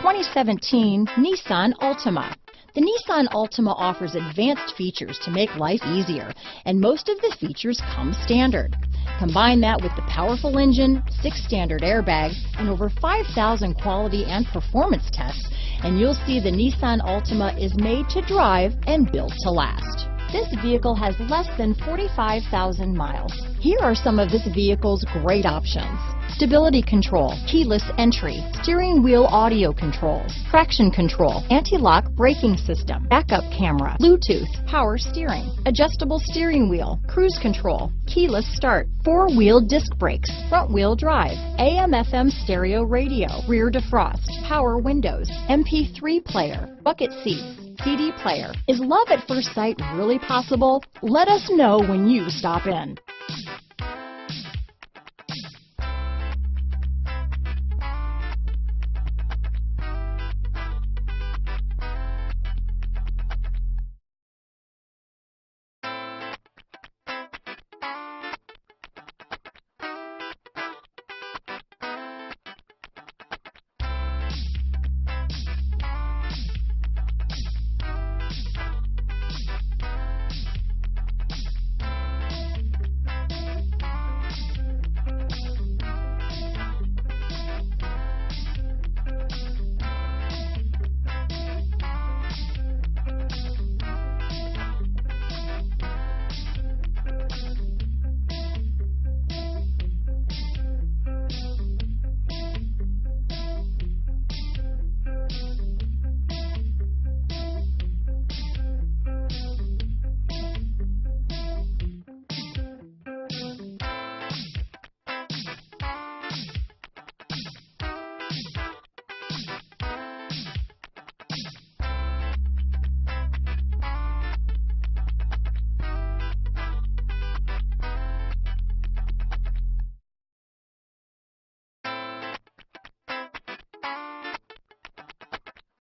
2017 Nissan Altima. The Nissan Altima offers advanced features to make life easier, and most of the features come standard. Combine that with the powerful engine, 6 standard airbags, and over 5,000 quality and performance tests, and you'll see the Nissan Altima is made to drive and built to last. This vehicle has less than 45,000 miles. Here are some of this vehicle's great options: stability control, keyless entry, steering wheel audio controls, traction control, anti-lock braking system, backup camera, Bluetooth, power steering, adjustable steering wheel, cruise control, keyless start, 4-wheel disc brakes, front-wheel drive, AM/FM stereo radio, rear defrost, power windows, MP3 player, bucket seats, CD player. Is love at first sight really possible? Let us know when you stop in.